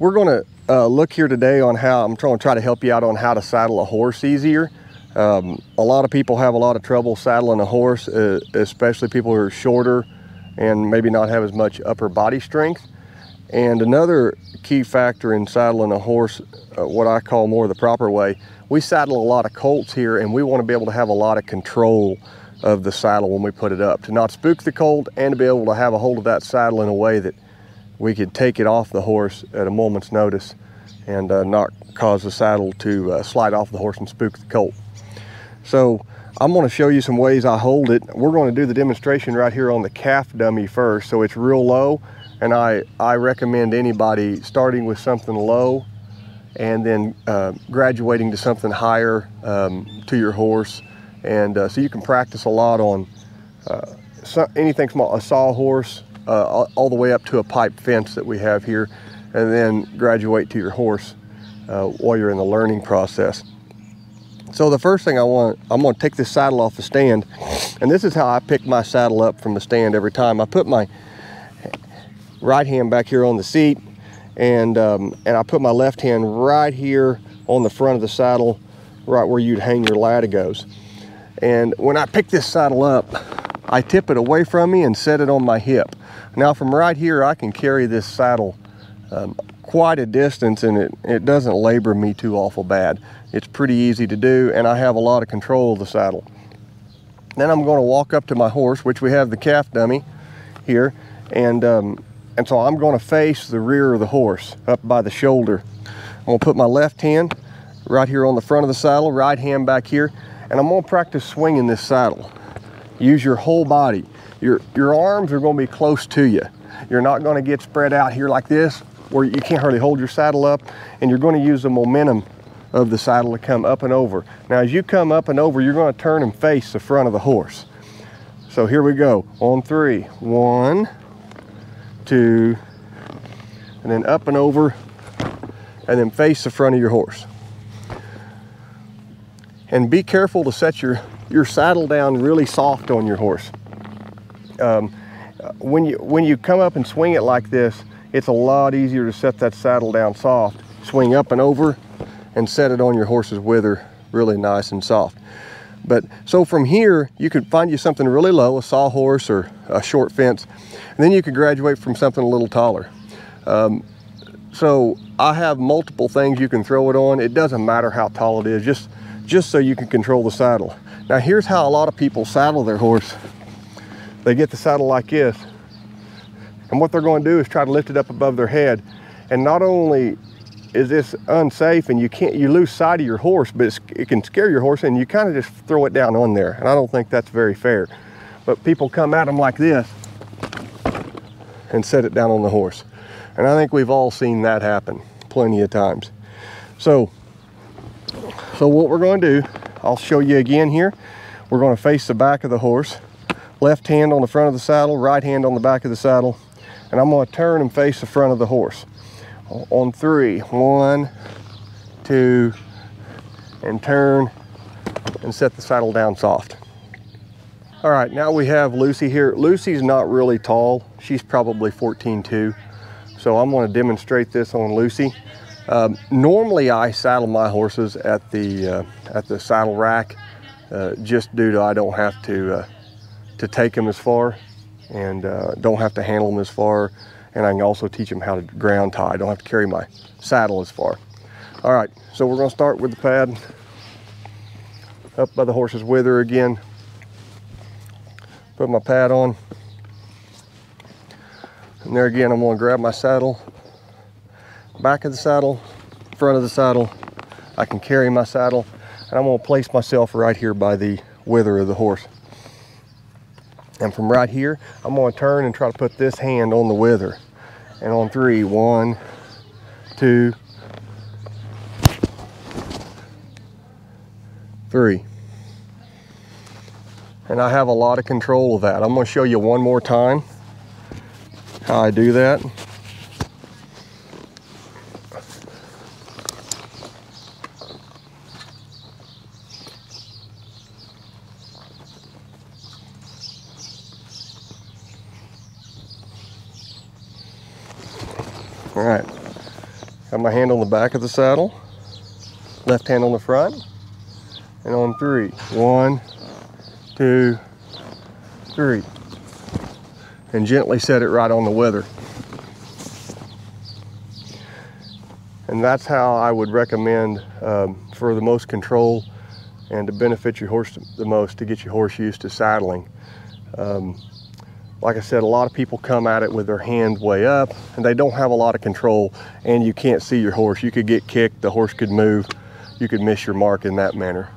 We're going to look here today on how I'm trying to help you out on how to saddle a horse easier. A lot of people have a lot of trouble saddling a horse, especially people who are shorter and maybe not have as much upper body strength. And another key factor in saddling a horse, what I call more the proper way, we saddle a lot of colts here, and we want to be able to have a lot of control of the saddle when we put it up, to not spook the colt and to be able to have a hold of that saddle in a way that we could take it off the horse at a moment's notice and not cause the saddle to slide off the horse and spook the colt. So I'm going to show you some ways I hold it. We're going to do the demonstration right here on the calf dummy first, so it's real low, and I recommend anybody starting with something low and then graduating to something higher to your horse. And so you can practice a lot on anything small, a sawhorse, all the way up to a pipe fence that we have here, and then graduate to your horse while you're in the learning process. So the first thing I'm going to take this saddle off the stand, and this is how I pick my saddle up from the stand every time. I put my right hand back here on the seat, and I put my left hand right here on the front of the saddle, right where you'd hang your latigos. And when I pick this saddle up, I tip it away from me and set it on my hip. Now from right here, I can carry this saddle quite a distance, and it doesn't labor me too awful bad. It's pretty easy to do, and I have a lot of control of the saddle. Then I'm going to walk up to my horse, which we have the calf dummy here, and so I'm going to face the rear of the horse up by the shoulder. I'm going to put my left hand right here on the front of the saddle, right hand back here, and I'm going to practice swinging this saddle. Use your whole body. Your arms are going to be close to you. You're not going to get spread out here like this, where you can't hardly hold your saddle up, and you're going to use the momentum of the saddle to come up and over. Now, as you come up and over, you're going to turn and face the front of the horse. So here we go. On 3. 1, 2, and then up and over, and then face the front of your horse. And be careful to set your saddle down really soft on your horse. When you come up and swing it like this, it's a lot easier to set that saddle down soft. Swing up and over and set it on your horse's wither really nice and soft. But so from here, you could find you something really low, a sawhorse or a short fence, and then you could graduate from something a little taller. So I have multiple things you can throw it on. It doesn't matter how tall it is, just so you can control the saddle. Now here's how a lot of people saddle their horse. They get the saddle like this, and what they're going to do is try to lift it up above their head. And not only is this unsafe, and you lose sight of your horse, but it can scare your horse, and you kind of just throw it down on there. And I don't think that's very fair. But people come at them like this and set it down on the horse. And I think we've all seen that happen plenty of times. So what we're going to do, I'll show you again here. We're going to face the back of the horse. Left hand on the front of the saddle, right hand on the back of the saddle. And I'm going to turn and face the front of the horse. On 3. 1, 2, and turn and set the saddle down soft. All right, now we have Lucy here. Lucy's not really tall. She's probably 14'2". So I'm going to demonstrate this on Lucy. Normally I saddle my horses at the saddle rack, just due to I don't have to take them as far, and don't have to handle them as far, and I can also teach them how to ground tie. I don't have to carry my saddle as far. All right, so we're going to start with the pad up by the horse's wither again. Put my pad on, and there again I'm going to grab my saddle, back of the saddle, front of the saddle. I can carry my saddle, and I'm going to place myself right here by the wither of the horse. And from right here, I'm going to turn and try to put this hand on the wither. And on 3, 1, 2, 3. And I have a lot of control of that. I'm going to show you one more time how I do that. All right, Got my hand on the back of the saddle, left hand on the front, and on 3. 1, 2, 3. And gently set it right on the wither. And that's how I would recommend for the most control and to benefit your horse the most, to get your horse used to saddling. Like I said, a lot of people come at it with their hands way up and they don't have a lot of control, and you can't see your horse. You could get kicked, the horse could move, you could miss your mark in that manner.